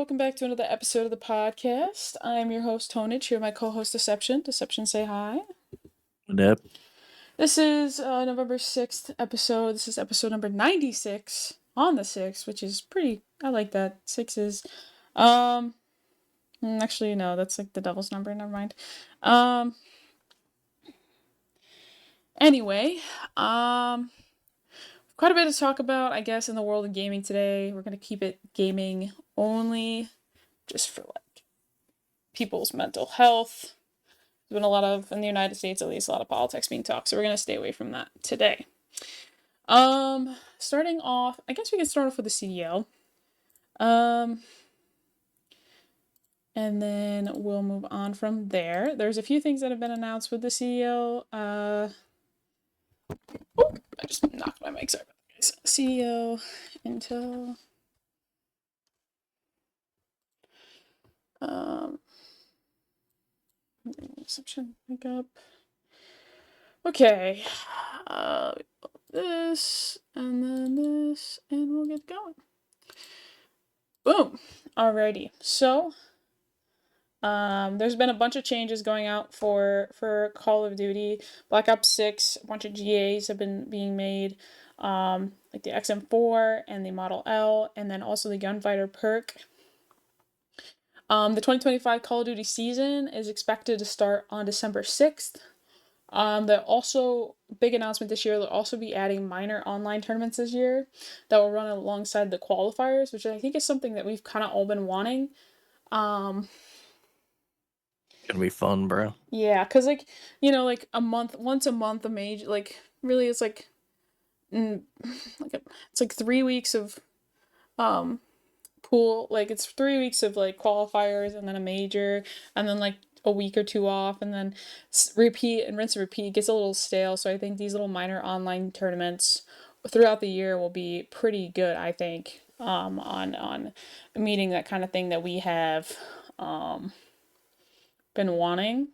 welcome back to another episode of the podcast. I'm your host, Tonage, here with my co-host, Deception. Deception, say hi. Yep. This is November 6th episode. This is episode number 96 on the 6th, which is pretty, I like that. 6 is, actually, no, that's like the devil's number, never mind. Anyway, quite a bit to talk about, I guess, in the world of gaming today. We're going to keep it gaming only, just for like people's mental health. There's been a lot of, in the United States at least, a lot of politics being talked, so we're going to stay away from that today. Starting off, I guess we can start off with the CDL. And then we'll move on from there. There's a few things that have been announced with the CDL. I just knocked my mic, sorry about that, guys. CDL, Intel. Exception, pick up. Okay. This, and then this, and we'll get going. Boom. Alrighty. So, there's been a bunch of changes going out for Call of Duty. Black Ops 6, a bunch of GAs have been being made, like the XM4 and the Model L, and then also the Gunfighter perk. The 2025 Call of Duty season is expected to start on December 6th. They'll also, big announcement this year, they'll also be adding minor online tournaments this year that will run alongside the qualifiers, which I think is something that we've kind of all been wanting. Gonna be fun, bro. Yeah, because, like, you know, like, once a month, a major, like, really, it's like, it's like 3 weeks of, pool, like, it's 3 weeks of, like, qualifiers, and then a major, and then, like, a week or two off, and then repeat and rinse and repeat. It gets a little stale, so I think these little minor online tournaments throughout the year will be pretty good, I think, on meeting that kind of thing that we have, been wanting.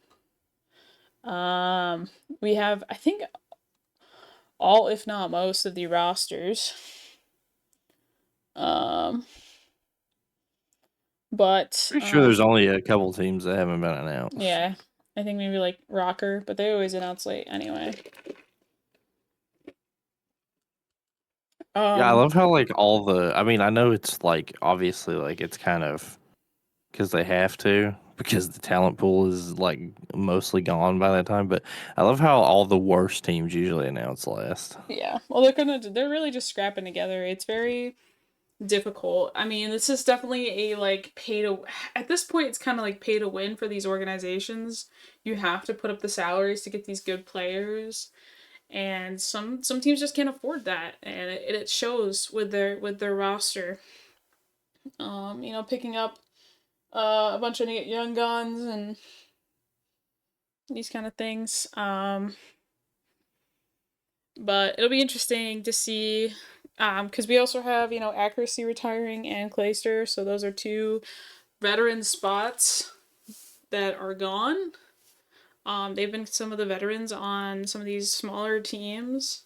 We have, I think, all, if not most, of the rosters. But Pretty sure there's only a couple teams that haven't been announced. yeah, I think maybe like Rocker, but they always announce late anyway. Yeah, I love how like all the. I mean, I know it's like obviously like it's kind of because they have to because the talent pool is like mostly gone by that time. But I love how all the worst teams usually announce last. Yeah, well, they're really just scrapping together. It's very difficult. I mean, this is definitely a like at this point it's kind of like pay to win for these organizations. You have to put up the salaries to get these good players, and some teams just can't afford that, and it shows with their roster. You know, picking up a bunch of young guns and these kind of things. But it'll be interesting to see, because we also have, you know, Accuracy retiring and Clayster, so those are two veteran spots that are gone. They've been some of the veterans on some of these smaller teams.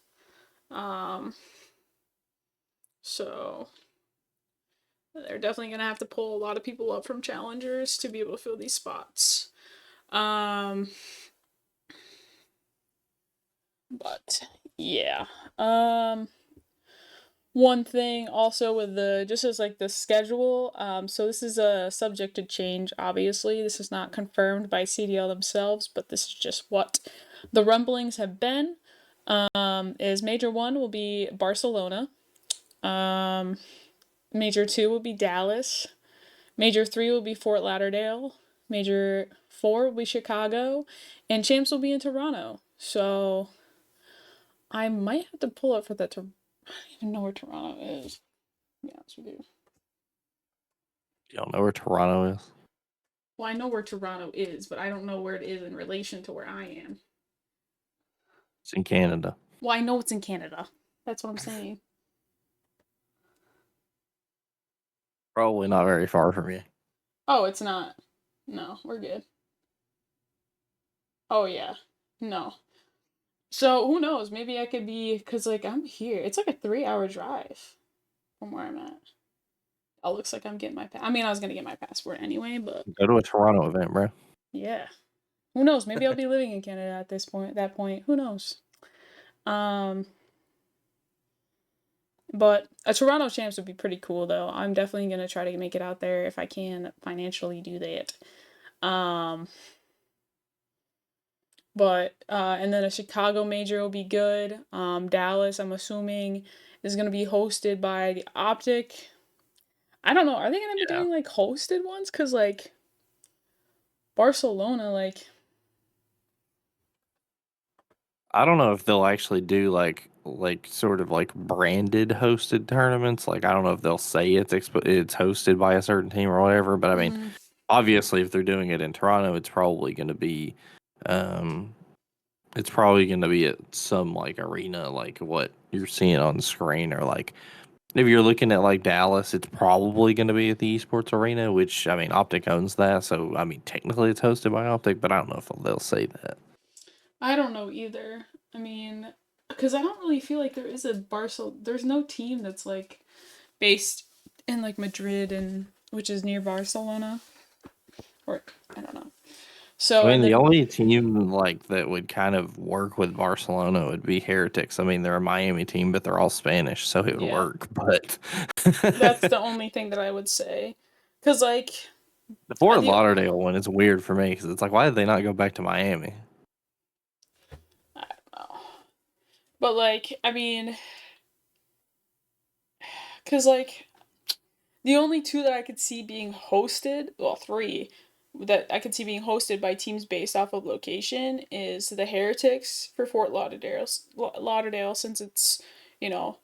So they're definitely going to have to pull a lot of people up from challengers to be able to fill these spots. But yeah. One thing also with just as like the schedule, so this is a subject to change, obviously. This is not confirmed by CDL themselves, but this is just what the rumblings have been. Is Major 1 will be Barcelona. Major 2 will be Dallas. Major 3 will be Fort Lauderdale. Major 4 will be Chicago. And Champs will be in Toronto. So I might have to pull up for that. I don't even know where Toronto is. To be honest with you. You don't know where Toronto is? Well, I know where Toronto is, but I don't know where it is in relation to where I am. It's in Canada. Well, I know it's in Canada. That's what I'm saying. Probably not very far from you. Oh, it's not. No, we're good. Oh, yeah. No. So, who knows? Maybe I could be, because, like, I'm here. It's like a 3-hour drive from where I'm at. Oh, looks like I'm getting my. I mean, I was gonna get my passport anyway, but Go to a Toronto event, bro. yeah. Who knows? Maybe I'll be living in Canada at this point. That point, who knows? Um, but a Toronto champs would be pretty cool, though. I'm definitely gonna try to make it out there if I can financially do that. Um, but and then a Chicago major will be good. Dallas, I'm assuming, is gonna be hosted by the Optic. I don't know. Are they gonna be Yeah. doing like hosted ones? Cause like Barcelona, like I don't know if they'll actually do like sort of like branded hosted tournaments. Like I don't know if they'll say it's hosted by a certain team or whatever. But I mean, mm, obviously, if they're doing it in Toronto, um, it's probably going to be at some like arena, like what you're seeing on the screen, or like if you're looking at like Dallas, it's probably going to be at the Esports Arena, which I mean, Optic owns that, so I mean, technically it's hosted by Optic, but I don't know if they'll say that. I don't know either. I mean, because I don't really feel like there is a Barcelona. There's no team that's like based in like Madrid and which is near Barcelona, or I don't know. I So mean, and the then only team like that would kind of work with Barcelona would be Heretics. I mean, they're a Miami team, but they're all Spanish, so it would yeah, work. But that's the only thing that I would say, because like the Fort the Lauderdale one is weird for me because it's like, why did they not go back to Miami? I don't know, but like I mean, because like the only two that I could see being hosted, well, three that I could see being hosted by teams based off of location is the Heretics for Fort Lauderdale, Lauderdale since it's, you know,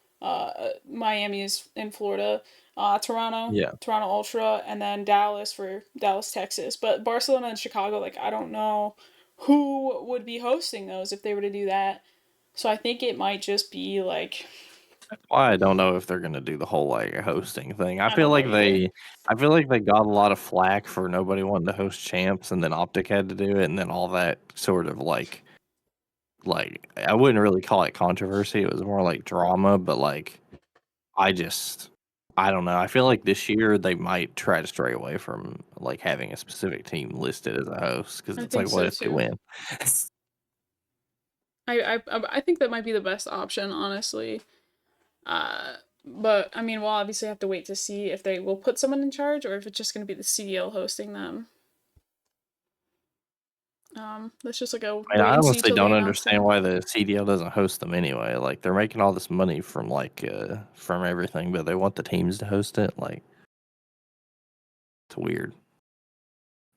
Miami is in Florida, Yeah, Toronto Ultra, and then Dallas for Dallas, Texas. But Barcelona and Chicago, like, I don't know who would be hosting those if they were to do that. So I think it might just be like, that's why I don't know if they're gonna do the whole like hosting thing. I don't know either. I feel like they got a lot of flack for nobody wanting to host champs, and then Optic had to do it, and then all that sort of like I wouldn't really call it controversy. It was more like drama, but like I just I don't know. I feel like this year they might try to stray away from like having a specific team listed as a host because I it's think like, what so if they too. win? I think that might be the best option, honestly. But I mean, we'll obviously have to wait to see if they will put someone in charge or if it's just going to be the CDL hosting them. That's just like a I mean, wait I and see honestly till they don't announce understand it. why the CDL doesn't host them anyway. Like they're making all this money from everything, but they want the teams to host it. Like it's weird.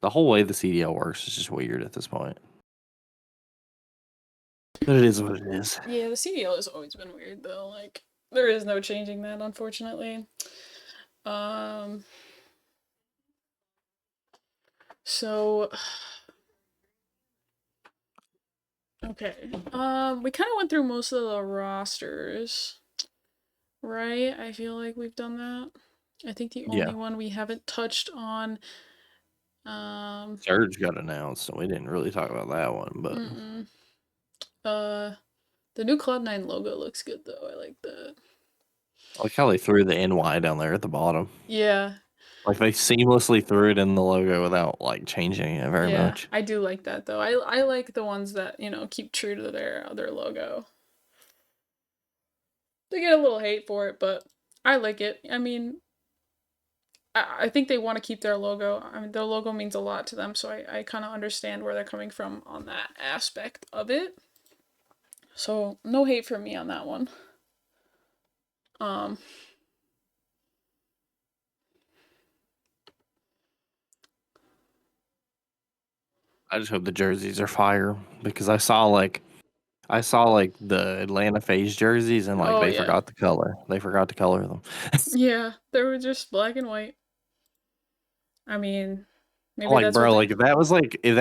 The whole way the CDL works is just weird at this point. But it is what it is. Yeah, the CDL has always been weird though. Like there is no changing that, unfortunately. Um, so okay. We kind of went through most of the rosters, right? I feel like we've done that. I think the Yeah. only one we haven't touched on. Um, Surge got announced, and we didn't really talk about that one, but mm-mm. Uh, the new Cloud9 logo looks good though. I like that. I like how they threw the NY down there at the bottom. Yeah, Like they seamlessly threw it in the logo without like changing it very yeah, much. I do like that though. I like the ones that keep true to their logo. They get a little hate for it, but I like it. I mean, I think they want to keep their logo. I mean, their logo means a lot to them, so I kind of understand where they're coming from on that aspect of it. So no hate for me on that one. Um, I just hope the jerseys are fire because I saw the Atlanta FaZe jerseys and like oh they yeah, forgot the color. They forgot to color them. yeah, they were just black and white. I mean, maybe Like, that's what bro, they. like if that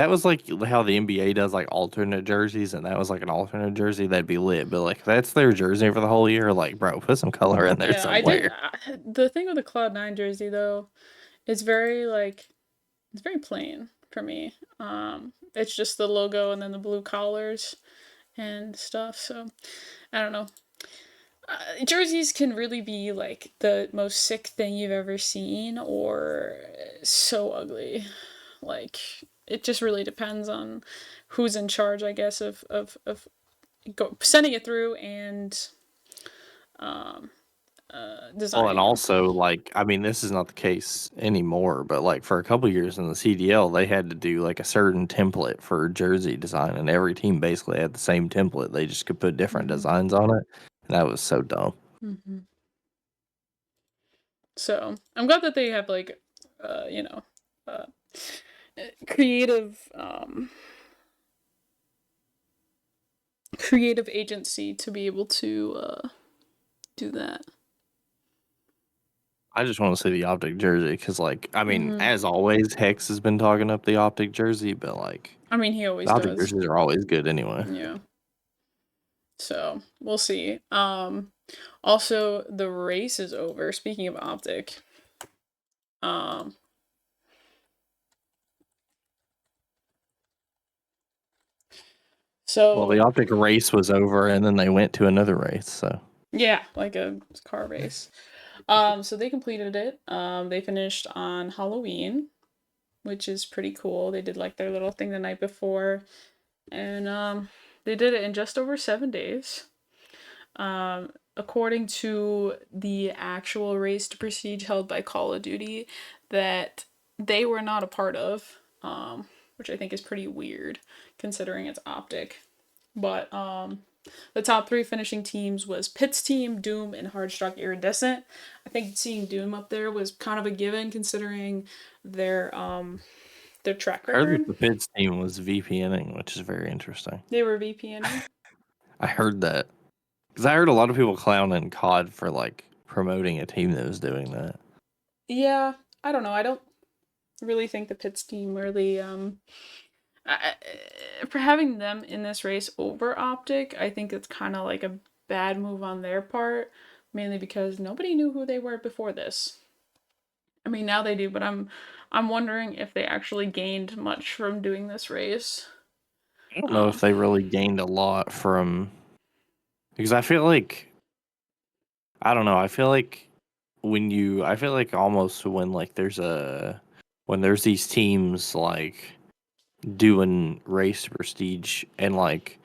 was like how the NBA does like alternate jerseys, and that was like an alternate jersey, that'd be lit. But like, if that's their jersey for the whole year, like, bro, put some color in there Yeah, I did. somewhere. The thing with the Cloud9 jersey though, it's very like it's very plain for me. It's just the logo and then the blue collars and stuff. So I don't know. Jerseys can really be like the most sick thing you've ever seen, or so ugly. Like it just really depends on who's in charge, I guess, of sending it through and Well, and designing them. also, like, I mean, this is not the case anymore, but like for a couple years in the CDL, they had to do like a certain template for jersey design, and every team basically had the same template. They just could put different Mm-hmm. designs on it, and that was so dumb. Mm-hmm. So I'm glad that they have like, you know, uh, creative, creative agency to be able to do that. I just want to see the optic jersey because, like, I mean, Mm-hmm. as always, Hex has been talking up the optic jersey, but like, I mean, he the always optic does. jerseys are always good anyway. Yeah. So we'll see. Also the race is over. Speaking of optic, um, Well, the so optic race was over, and then they went to another race. So yeah, like a car race. So they completed it. They finished on Halloween, which is pretty cool. They did like their little thing the night before, and they did it in just over 7 days. According to the actual race to prestige held by Call of Duty, that they were not a part of, which I think is pretty weird considering it's optic. But the top three finishing teams was Pitt's team, Doom, and Hardstruck Iridescent. I think seeing Doom up there was kind of a given considering their track I heard that record. the Pids team was VPNing, which is very interesting. They were VPNing. I heard that because I heard a lot of people clowning COD for like promoting a team that was doing that. Yeah, I don't know. I don't really think the Pitt's team really I, for having them in this race over Optic, I think it's kind of like a bad move on their part, mainly because nobody knew who they were before this. I mean, now they do, but I'm wondering if they actually gained much from doing this race. I don't know if Um, they really gained a lot from because I feel like I don't know. I feel like I feel like almost when there's these teams like doing race prestige and like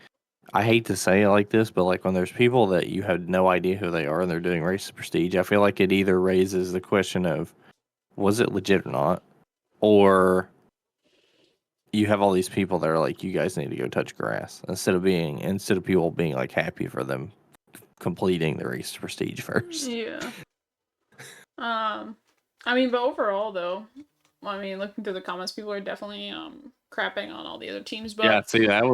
I hate to say it like this, but like when there's people that you have no idea who they are and they're doing race prestige, I feel like it either raises the question of was it legit or not, or you have all these people that are like, you guys need to go touch grass instead of people being like happy for them completing the race prestige first. yeah. I mean, but overall though, I mean, looking through the comments, people are definitely crapping on all the other teams, Yeah, but see, that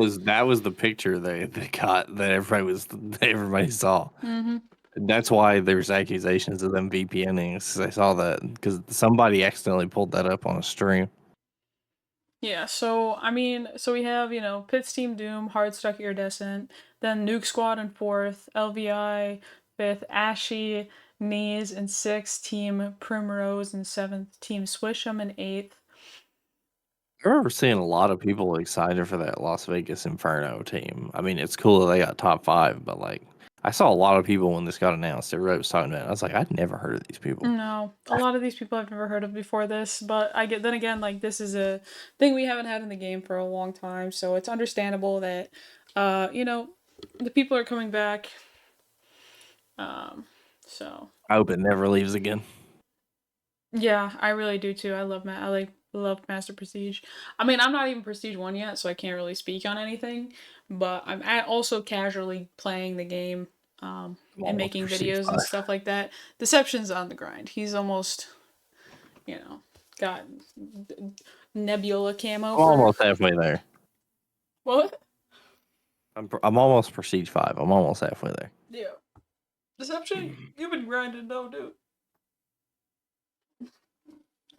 was the picture they got that everybody saw. mm-hmm. That's why there's accusations of them VPNing. 'Cause I saw that because somebody accidentally pulled that up on a stream. Yeah, so I mean, so we have, Pitts Team Doom, Hardstuck Iridescent, then Nuke Squad in fourth, LVI fifth, Ashy, Knees in sixth, Team Primrose in seventh, Team Swish'em in eighth. I remember seeing a lot of people excited for that Las Vegas Inferno team. I mean, it's cool that they got top five, but like, I saw a lot of people when this got announced. Everybody was talking about it. I was like, I'd never heard of these people. No, a lot of these people I've never heard of before this, but I get then again, like this is a thing we haven't had in the game for a long time, so it's understandable that, uh, you know, the people are coming back. Um, so I hope it never leaves again. Yeah, I really do too. I like love Master Prestige. I mean, I'm not even Prestige 1 yet, so I can't really speak on anything, but also casually playing the game I'm and almost making Prestige videos and five. stuff like that. Deception's on the grind. He's almost, got Nebula camo I'm for almost halfway there. what? I'm almost Prestige five. I'm almost halfway there. Yeah. Deception, you've been grinding though, dude.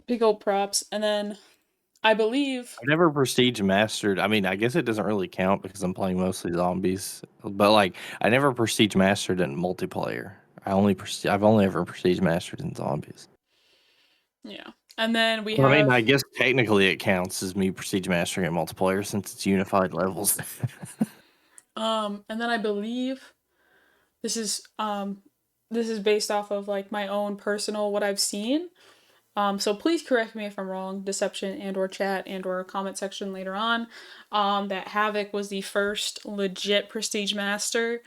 Big old props. And then I believe I've never prestige mastered. I mean, I guess it doesn't really count because I'm playing mostly zombies. But like, I never prestige mastered in multiplayer. I've only ever prestige mastered in zombies. yeah. And then we Well, I mean, have I guess technically it counts as me prestige mastering in multiplayer since it's unified levels. and then I believe this is based off of like my own personal what I've seen. So please correct me if I'm wrong, Deception and or chat and or comment section later on. That Havoc was the first legit Prestige Master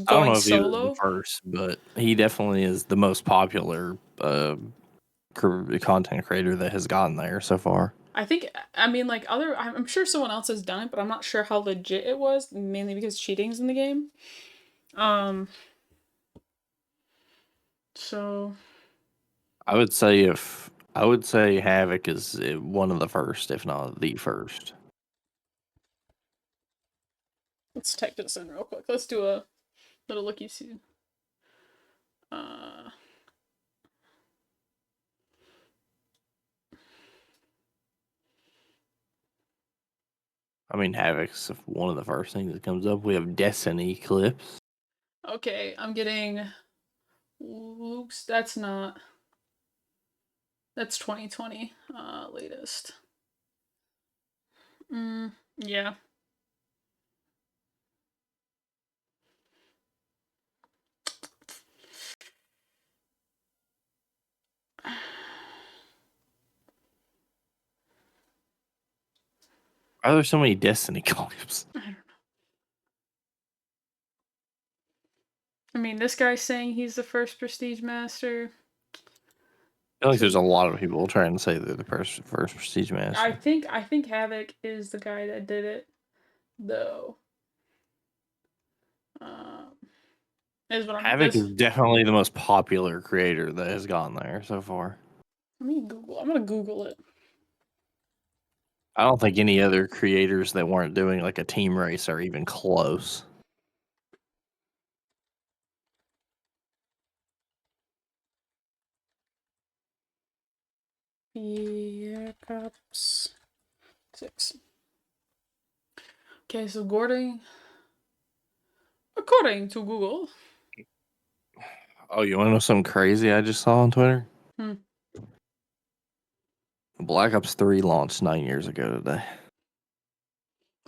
I don't going know if he was the solo. first, but he definitely is the most popular content creator that has gotten there so far. I mean, like I'm sure someone else has done it, but I'm not sure how legit it was, mainly because cheating's in the game. Um, so I would say Havoc is one of the first, if not the first. let's type this in real quick. Let's do a little looky see. Uh, I mean, Havoc's one of the first things that comes up. We have Destiny clips. okay, I'm getting Luke's. That's 2020 latest. Yeah. Why are there so many Destiny clips? I don't know. I mean, this guy's saying he's the first Prestige Master. I feel like there's a lot of people trying to say they're the first Prestige I Master. think I think Havoc is the guy that did it, though. Um, is what I'm Havoc this. is definitely the most popular creator that has gone there so far. Let me Google. I'm gonna Google it. I don't think any other creators that weren't doing like a team race are even close. Yeah, cops 6. Okay, so according to Google. Oh, you want to know something crazy I just saw on Twitter? Hmm. Black Ops 3 launched 9 years ago today.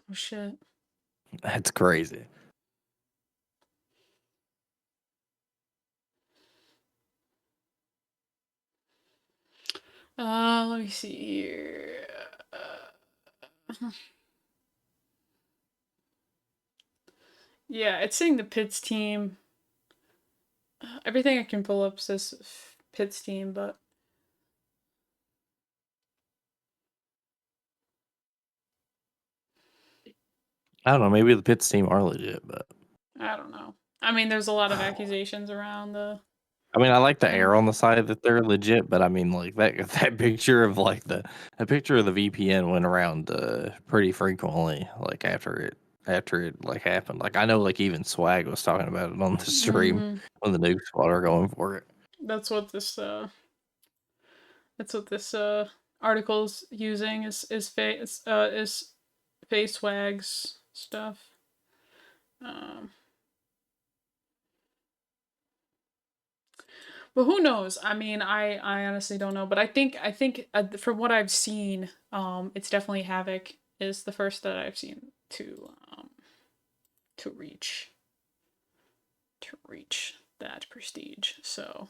Oh shit. That's crazy. Let me see here. Yeah, it's saying the Pitts team. Everything I can pull up says Pitts team, but I don't know. Maybe the Pitts team are legit, but I don't know. I mean, there's a lot of accusations around the I mean, I like to thing. err on the side that they're legit, but I mean, like that picture of like the picture of the VPN went around pretty frequently. Like after it like happened. Like I know like even Swag was talking about it on the stream Mm-hmm. when the Nuke Squad are going for it. That's what this article's using is face swags stuff. Um, but who knows? I mean, I honestly don't know. But I think from what I've seen, it's definitely Havoc is the first that I've seen to reach that prestige. So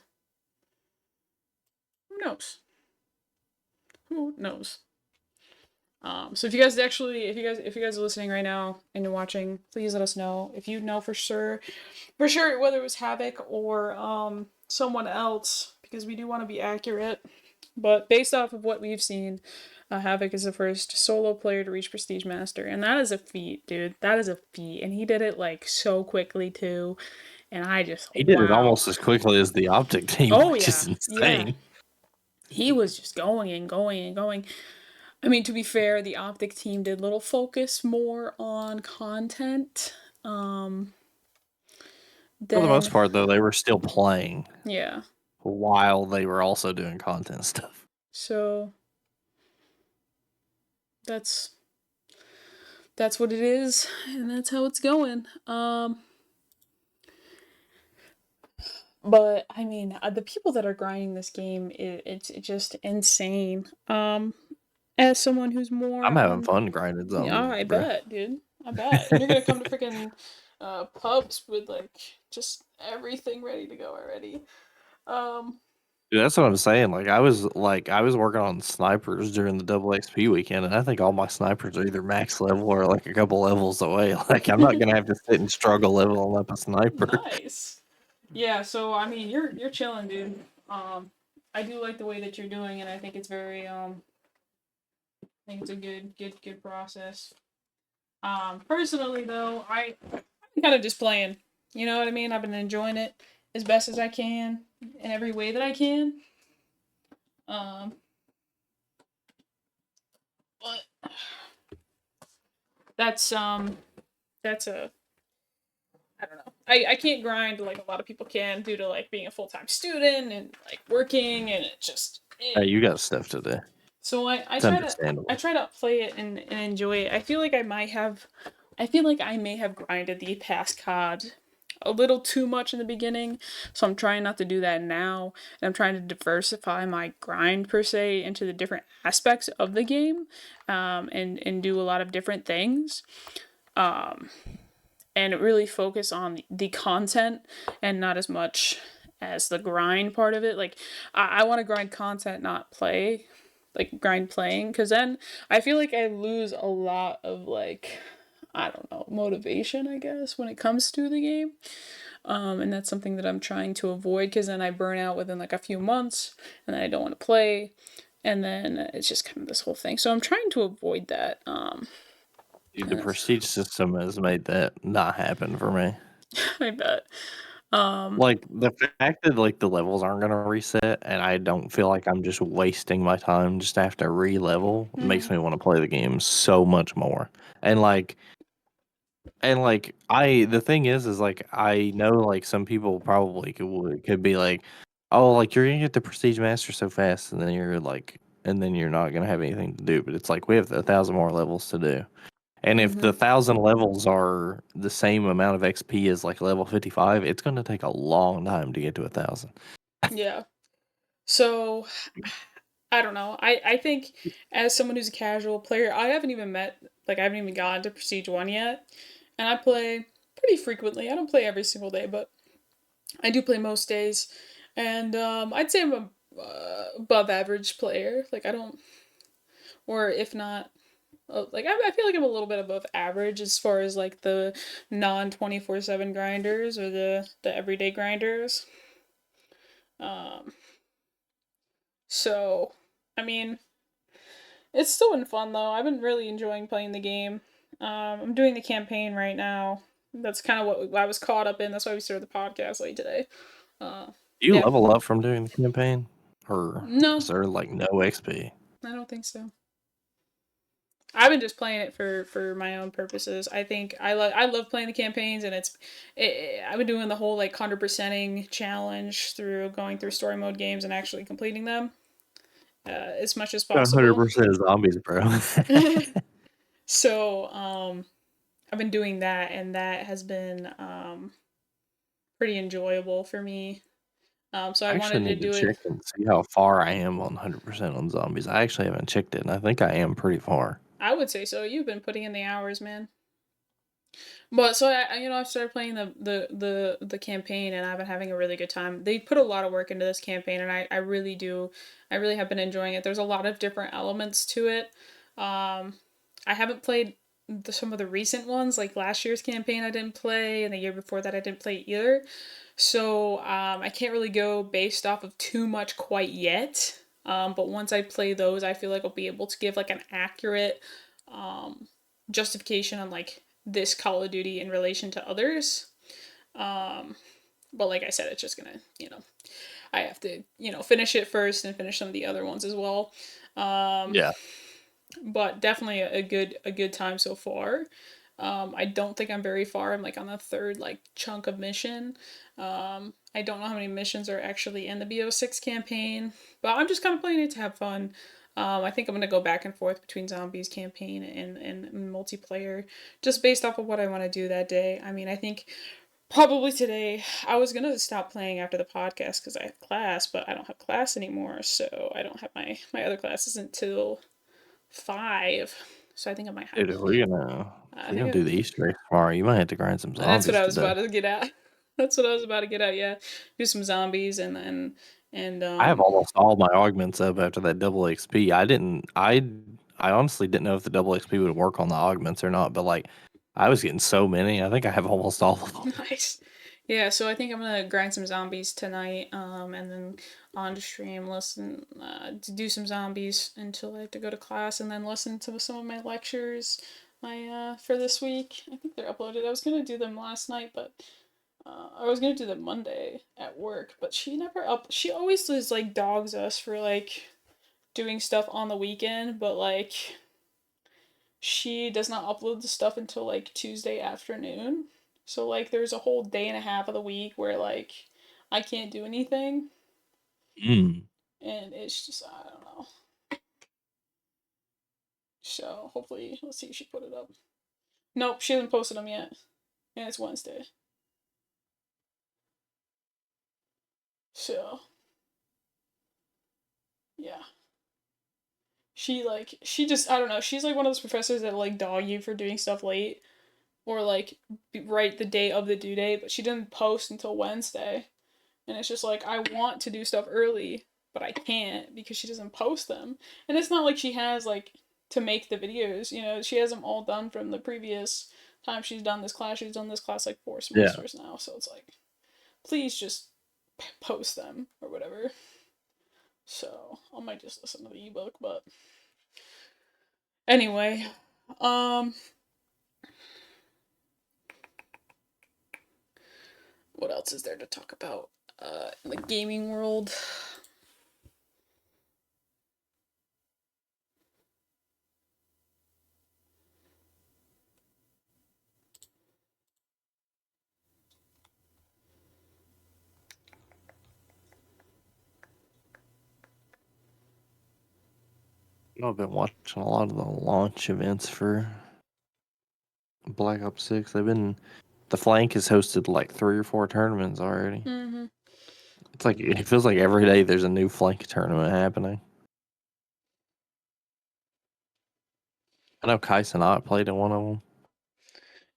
who knows? Who knows? So if you guys are listening right now and you're watching, please let us know if you know for sure whether it was Havoc or someone else, because we do want to be accurate. But based off of what we've seen, Havoc is the first solo player to reach Prestige Master, and that is a feat, dude. That is a feat, and he did it like so quickly too. And I just He did it wow. almost as quickly as the Optic team, Oh which is yeah, yeah. insane. He was just going and going and going. I mean, to be fair, the Optic team did little focus more on content. For the most Then part, though, they were still playing yeah. while they were also doing content stuff. So that's that's what it is, and that's how it's going. But I mean, the people that are grinding this game, it's just insane. As someone who's more I'm having on, fun grinding yeah, zombies, I bro. bet, dude, I bet, and you're gonna come to freaking pubs with like just everything ready to go already. Um, Dude, that's what I'm saying. I was working on snipers during the double XP weekend, and I think all my snipers are either max level or like a couple levels away. Like I'm not gonna have to sit and struggle leveling up a sniper. nice. Yeah, so I mean, you're chilling, dude. I do like the way that you're doing, and I think it's very I think it's a good process. Personally though, I'm kind of just playing. You know what I mean? I've been enjoying it as best as I can in every way that I can. Um, but that's that's a I don't know. I can't grind like a lot of people can due to like being a full time student and like working and it just Hey, you got stuff to do. so I It's try to understandable. play it and enjoy it. I feel like I may have grinded the past COD a little too much in the beginning, so I'm trying not to do that now. And I'm trying to diversify my grind per se into the different aspects of the game, and do a lot of different things. Um, and really focus on the content and not as much as the grind part of it. Like I want to grind content, not play, like grind playing, because then I feel like I lose a lot of like I don't know motivation, I guess, when it comes to the game. And that's something that I'm trying to avoid because then I burn out within like a few months and then I don't want to play. And then it's just kind of this whole thing. So I'm trying to avoid that. Dude, the And that's, prestige system has made that not happen for me. I bet. Um, Like the fact that like the levels aren't gonna reset, and I don't feel like I'm just wasting my time just to have to re-level makes mhm. me want to play the game so much more. And the thing is like I know like some people probably could be like, oh, like you're gonna get the prestige master so fast, and then you're not gonna have anything to do. But it's like we have 1,000 more levels to do. And if the Mhm. 1,000 levels are the same amount of XP as like level 55, it's going to take a long time to get to 1,000. Yeah. So I don't know. I think as someone who's a casual player, I haven't even gotten to Prestige 1 yet. And I play pretty frequently. I don't play every single day, but I do play most days. And I'd say I'm a above average player. Like I don't or if not like I feel like I'm a little bit above average as far as like the non 24/7 grinders or the everyday grinders. Um so I mean, it's still been fun though. I've been really enjoying playing the game. I'm doing the campaign right now. That's kind of what I was caught up in. That's why we started the podcast late today. Uh, Do you yeah. level up from doing the campaign? Or is No, there like no XP? I don't think so. I've been just playing it for my own purposes. I think I love playing the campaigns, and I've been doing the whole like 100%ing challenge through going through story mode games and actually completing them as much as possible. 100% zombies, bro. So I've been doing that, and that has been pretty enjoyable for me. So I I actually wanted to need to do it. check and see how far I am on 100% on zombies. I actually haven't checked it, and I think I am pretty far. I would say so. You've been putting in the hours, man. But so I started playing the campaign, and I've been having a really good time. They put a lot of work into this campaign, and I really do. I really have been enjoying it. There's a lot of different elements to it. Um, I haven't played some of the recent ones, like last year's campaign. I didn't play, and the year before that I didn't play either. So I can't really go based off of too much quite yet. But once I play those, I feel like I'll be able to give like an accurate um, justification on like this Call of Duty in relation to others. Um, but like I said, it's just gonna, I have to, finish it first and finish some of the other ones as well. Um, Yeah. but definitely a good time so far. I don't think I'm very far. I'm like on the third like chunk of mission. I don't know how many missions are actually in the BO6 campaign, but I'm just kind of playing it to have fun. I think I'm gonna go back and forth between zombies campaign and multiplayer, just based off of what I want to do that day. I mean, I think probably today I was gonna stop playing after the podcast because I have class, but I don't have class anymore, so I don't have my other classes until 5. So I think I might have. Dude, if we're gonna if I we're gonna think do the Easter egg tomorrow, you might have to grind some that's what zombies I was today. about to get at. That's what I was about to get at. Yeah, do some zombies and I have almost all my augments up after that double XP. I honestly didn't know if the double XP would work on the augments or not, but like I was getting so many. I think I have almost all of them. nice. Yeah, so I think I'm gonna grind some zombies tonight, and then on to stream, listen, to do some zombies until I have to go to class, and then listen to some of my lectures, for this week. I think they're uploaded. I was gonna do them last night, but I was gonna do them Monday at work, but she never up. She always just like dogs us for like doing stuff on the weekend, but like she does not upload the stuff until like Tuesday afternoon. So like there's a whole day and a half of the week where like I can't do anything, Mm. and it's just I don't know. So hopefully let's see if she put it up. Nope, she hasn't posted them yet. And it's Wednesday. So yeah. She just I don't know, she's like one of those professors that like dog you for doing stuff late or like right the day of the due date, but she didn't post until Wednesday. And it's just like I want to do stuff early, but I can't because she doesn't post them. And it's not like she has like to make the videos, she has them all done from the previous time she's done this class. She's done this class like 4 semesters now, so it's like please just post them or whatever. So I might just listen to the ebook, but anyway, um, what else is there to talk about in the gaming world? I've been watching a lot of the launch events for Black Ops 6. The flank has hosted like 3 or 4 tournaments already. Mm-hmm. It's like it feels like every day there's a new flank tournament happening. I know Kai Cenat played in one of them.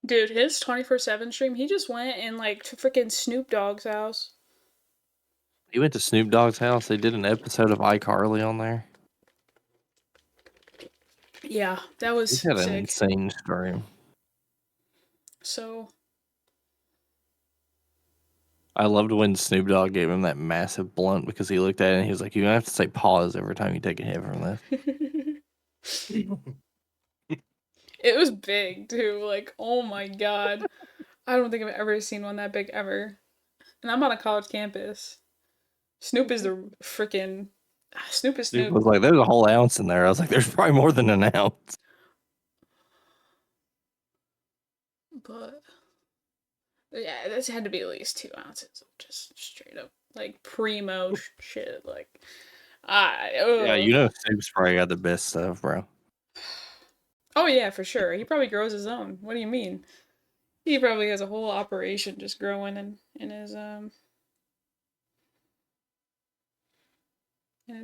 Dude, his 24/7 stream, he just went in like to freaking Snoop Dogg's house. He went to Snoop Dogg's house. They did an episode of iCarly on there. Yeah, that He's was got an sick. insane stream. So, I loved when Snoop Dogg gave him that massive blunt because he looked at it and he was like, "You're gonna have to say pause every time you take a hit from this." it was big too. Like, oh my god. I don't think I've ever seen one that big ever. And I'm on a college campus. Snoop is the freaking Snoop is Snoop Snoop. was like, "There's a whole ounce in there." I was like, "There's probably more than an ounce." But yeah, this had to be at least 2 ounces of just straight up like primo shit. Like, I Yeah, ugh. you know Snoop's probably got the best stuff, bro. Oh yeah, for sure. He probably grows his own. What do you mean? He probably has a whole operation just growing in his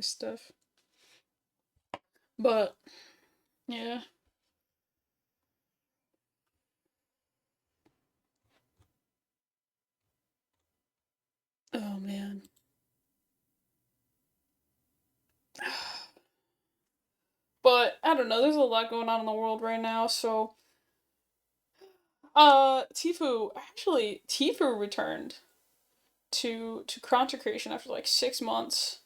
stuff. But yeah. Oh man. But I don't know. There's a lot going on in the world right now. So, Tifu returned to content creation after like 6 months.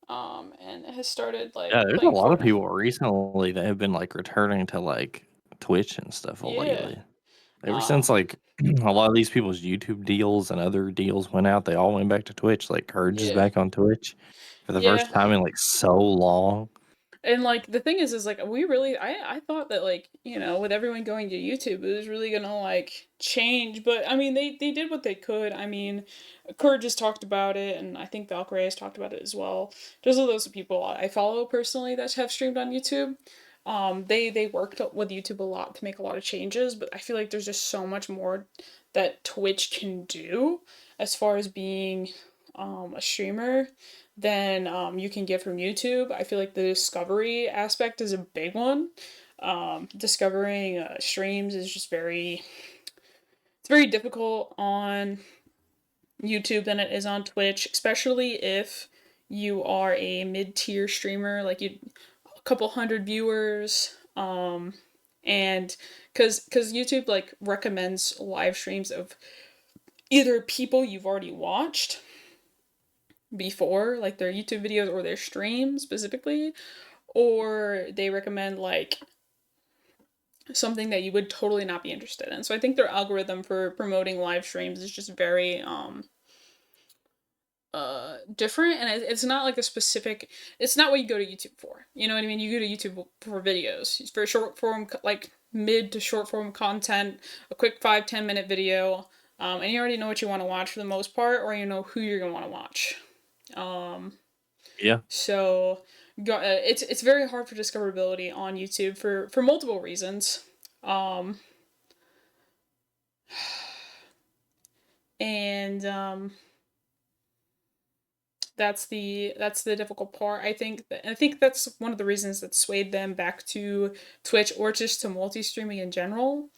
And has started Yeah, like there's a playing lot of Fortnite. people recently that have been like returning to like Twitch and stuff Yeah. lately. Ever Uh, since like a lot of these people's YouTube deals and other deals went out, they all went back to Twitch. Like Courage is yeah. back on Twitch for the Yeah. first time in like so long. And like the thing is like we really I thought that like with everyone going to YouTube it was really gonna like change, but I mean they did what they could. I mean, Kurt just talked about it, and I think Valkyrie has talked about it as well. Just those people I follow personally that have streamed on YouTube. They worked with YouTube a lot to make a lot of changes, but I feel like there's just so much more that Twitch can do as far as being a streamer than you can get from YouTube. I feel like the discovery aspect is a big one. Discovering streams is just it's very difficult on YouTube than it is on Twitch, especially if you are a mid-tier streamer, like you a couple hundred viewers, and because YouTube like recommends live streams of either people you've already watched before, like their YouTube videos or their streams specifically, or they recommend like something that you would totally not be interested in. So I think their algorithm for promoting live streams is just very different, and it's not like a specific, it's not what you go to YouTube for, you know what I mean? You go to YouTube for videos, for short form, like mid to short form content, a quick 5-10 minute video, and you already know what you want to watch for the most part, or you know who you're gonna want to watch. um Yeah. so it's very hard for discoverability on YouTube for multiple reasons. um and that's the difficult part. I think that's one of the reasons that swayed them back to Twitch or just to multi-streaming in general.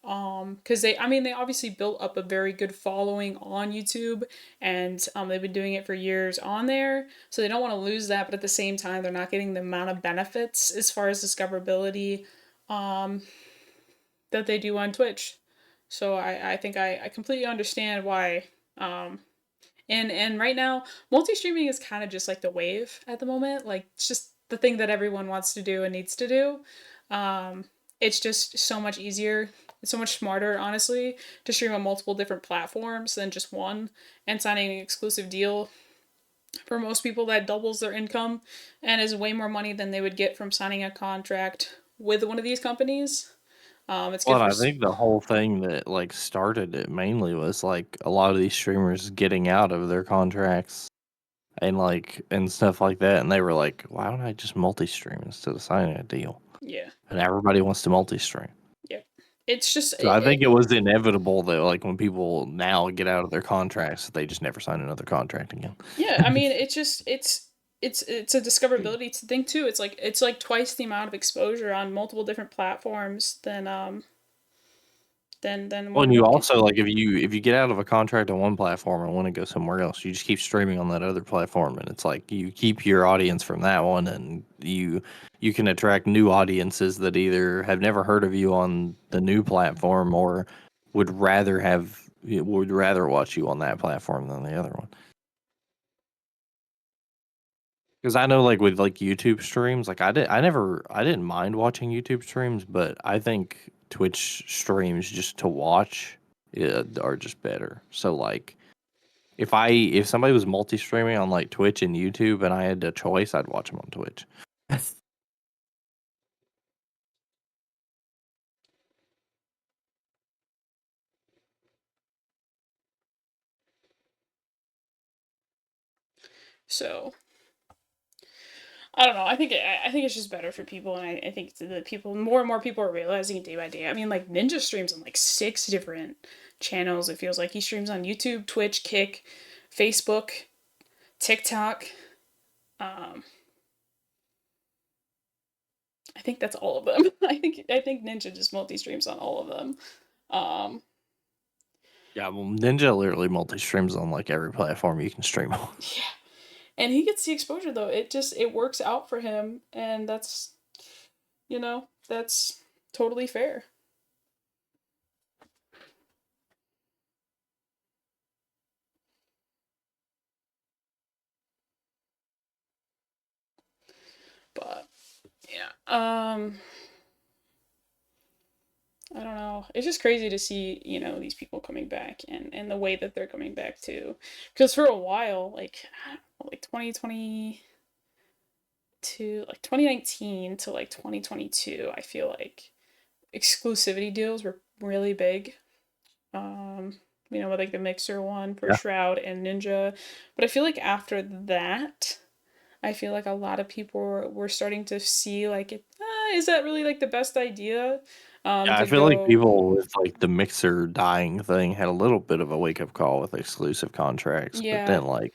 Because they obviously built up a very good following on YouTube, and they've been doing it for years on there, so they don't want to lose that. But at the same time, they're not getting the amount of benefits as far as discoverability um, that they do on Twitch. So I think I completely understand why. And right now, multi-streaming is kind of just like the wave at the moment. Like it's just the thing that everyone wants to do and needs to do. Um, it's just so much easier. It's so much smarter, honestly, to stream on multiple different platforms than just one. And signing an exclusive deal for most people that doubles their income and is way more money than they would get from signing a contract with one of these companies. It's Well, good and for. I think the whole thing that like started it mainly was like a lot of these streamers getting out of their contracts and like and stuff like that, and they were like, "Why don't I just multi-stream instead of signing a deal?" Yeah, And everybody wants to multi-stream. yeah. It's just So I think it was inevitable that like when people now get out of their contracts, they just never sign another contract again. Yeah, I mean, it's just it's a discoverability thing too. It's like twice the amount of exposure on multiple different platforms than Well, what and you one can. also like if you get out of a contract on one platform and want to go somewhere else, you just keep streaming on that other platform, and it's like you keep your audience from that one, and you can attract new audiences that either have never heard of you on the new platform or would rather watch you on that platform than the other one. Because I know, like with like YouTube streams, like I didn't mind watching YouTube streams, but I think Twitch streams just to watch are just better. So like if somebody was multi streaming on like Twitch and YouTube and I had a choice, I'd watch them on Twitch. So I don't know. I think it's just better for people, and I think the people, more and more people are realizing it day by day. I mean, like Ninja streams on like 6 different channels. It feels like he streams on YouTube, Twitch, Kick, Facebook, TikTok. Um, I think that's all of them. I think Ninja just multi streams on all of them. Um, Yeah, well, Ninja literally multi streams on like every platform you can stream on. yeah, and he gets the exposure though. It works out for him, and that's totally fair. But yeah, I don't know. It's just crazy to see these people coming back, and the way that they're coming back too. Because for a while, like 2020 to like 2019 to like 2022, I feel like exclusivity deals were really big. Um, with like the Mixer one for Yeah. Shroud and Ninja. But I feel like after that, I feel like a lot of people were starting to see like is that really like the best idea? Yeah, I To feel like go. people with like the mixer dying thing had a little bit of a wake up call with exclusive contracts, but Yeah, then like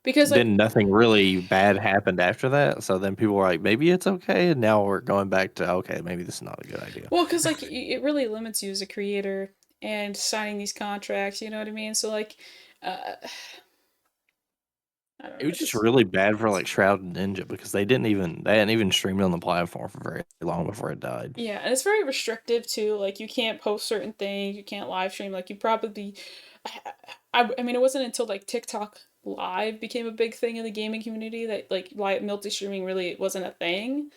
Because like then nothing really bad happened after that. So then people were like, maybe it's okay. And now we're going back to, okay, maybe this is not a good idea. well, because like it really limits you as a creator and signing these contracts. You know what I mean? So like, uh, I don't It know. was It just just really bad for like Shroud and Ninja because they hadn't even streamed on the platform for very long before it died. yeah, and it's very restrictive too. Like you can't post certain things, you can't live stream. Like you probably, I mean, it wasn't until like TikTok Live became a big thing in the gaming community that like live multi streaming really wasn't a thing.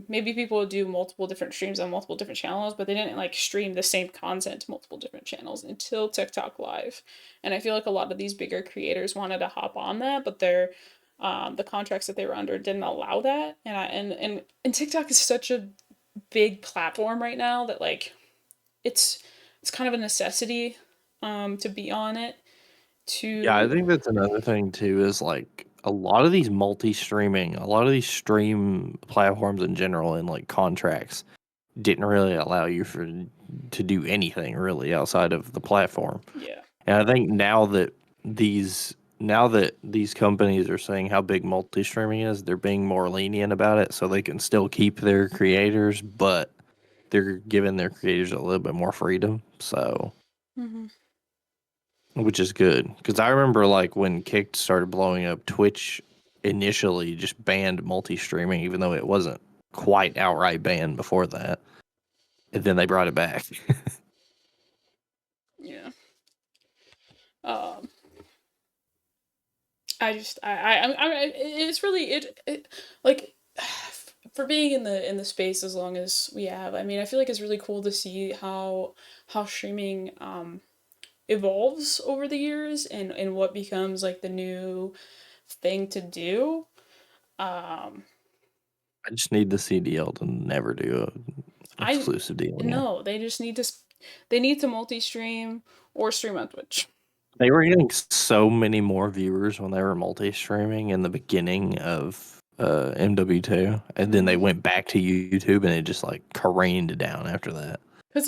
Maybe people would do multiple different streams on multiple different channels, but they didn't like stream the same content to multiple different channels until TikTok Live. And I feel like a lot of these bigger creators wanted to hop on that, but the contracts that they were under didn't allow that. And TikTok is such a big platform right now that like it's it's kind of a necessity to be on it Yeah, I to think that's another thing too is like a lot of these a lot of these stream platforms in general and like contracts didn't really allow you to do anything really outside of the platform. yeah. And I think now that these companies are saying how big multi-streaming is, they're being more lenient about it so they can still keep their creators, but they're giving their creators a little bit more freedom. So, Mm-hmm. which is good because I remember like when Kick started blowing up, Twitch initially just banned multi-streaming, even though it wasn't quite outright banned before that, and then they brought it back. Yeah. Um, I just it's really it like for being in the space as long as we have. I mean, I feel like it's really cool to see how streaming evolves over the years and what becomes like the new thing to do. Um, I just need the CDL to never do an I exclusive deal again. no, they need to multi-stream or stream on Twitch. They were getting so many more viewers when they were multi-streaming in the beginning of MW2, and then they Mm-hmm. went back to YouTube, and it just like careened down after that. Because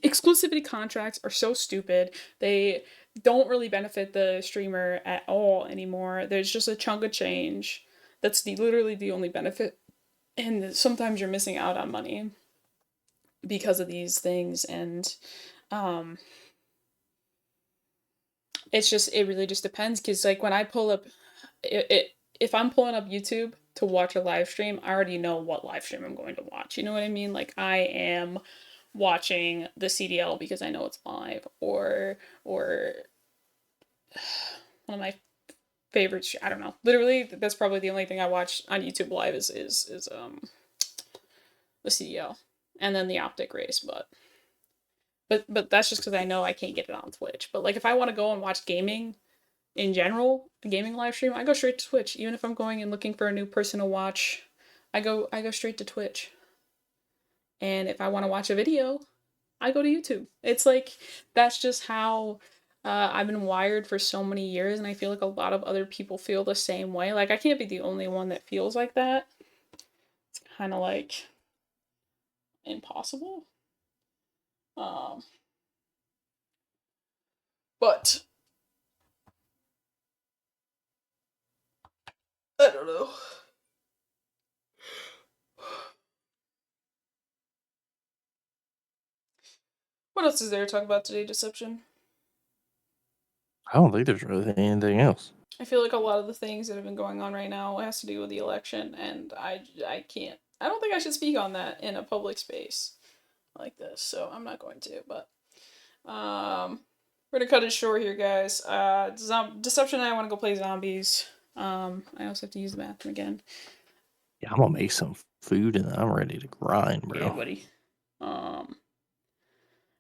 exclusivity contracts are so stupid. They don't really benefit the streamer at all anymore. There's just a chunk of change. That's literally the only benefit. And sometimes you're missing out on money because of these things. And um, it really just depends. Because, like, when I pull up, if I'm pulling up YouTube to watch a live stream, I already know what live stream I'm going to watch. You know what I mean? Like, I am watching the CDL because I know it's live, or one of my favorites. I don't know. Literally, that's probably the only thing I watch on YouTube live is the CDL, and then the optic race. But that's just because I know I can't get it on Twitch. But like if I want to go and watch gaming in general, a gaming live stream, I go straight to Twitch. Even if I'm going and looking for a new person to watch, I go straight to Twitch. And if I want to watch a video, I go to YouTube. It's like that's just how I've been wired for so many years, and I feel like a lot of other people feel the same way. Like I can't be the only one that feels like that. It's kind of like impossible. Um, but I don't know. What else is there to talk about today, Deception? I don't think there's really anything else. I feel like a lot of the things that have been going on right now has to do with the election, and I can't. I don't think I should speak on that in a public space like this, so I'm not going to. But we're gonna cut it short here, guys. Deception and I want to go play zombies. I also have to use the bathroom again. Yeah, I'm gonna make some food and I'm ready to grind, Yeah, bro. buddy. Um,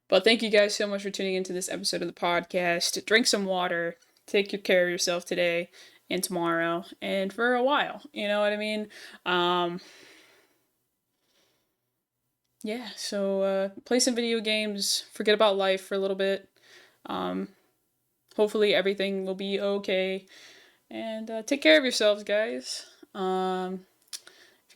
but thank you guys so much for tuning into this episode of the podcast. Drink some water. Take good care of yourself today and tomorrow and for a while. You know what I mean? Um, yeah. So play some video games. Forget about life for a little bit. Um, hopefully everything will be okay. And take care of yourselves, guys. If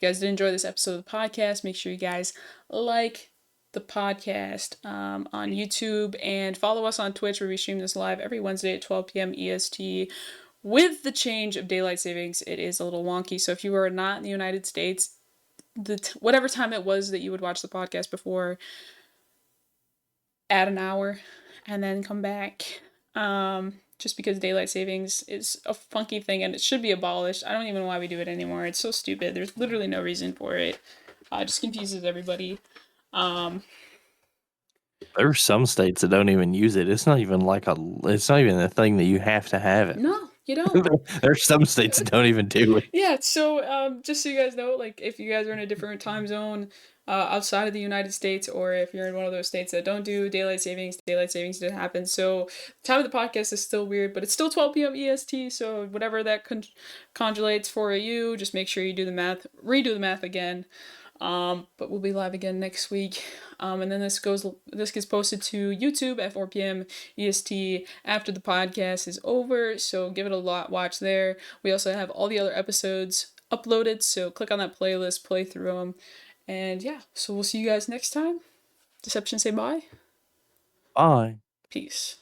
you guys did enjoy this episode of the podcast, make sure you guys like, the podcast on YouTube, and follow us on Twitch where we stream this live every Wednesday at 12 p.m. EST. With the change of daylight savings, it is a little wonky. So if you are not in the United States, whatever time it was that you would watch the podcast before, add an hour and then come back. Just because daylight savings is a funky thing and it should be abolished. I don't even know why we do it anymore. It's so stupid. There's literally no reason for it. It just confuses everybody. There are some states that don't even use it. It's not even it's not even a thing that you have to have it. No, you don't. There's some states that don't even do it. Yeah, so just so you guys know, like if you guys are in a different time zone outside of the United States, or if you're in one of those states that don't do daylight savings did happen. So the time of the podcast is still weird, but it's still 12 p.m. EST. So whatever that conjulates for you, just make sure you do the math, redo the math again. But we'll be live again next week. And then this gets posted to YouTube at 4 p.m. EST after the podcast is over. So give it a watch there. We also have all the other episodes uploaded. So click on that playlist, play through them. And yeah, so we'll see you guys next time. Deception, say bye. Bye. Peace.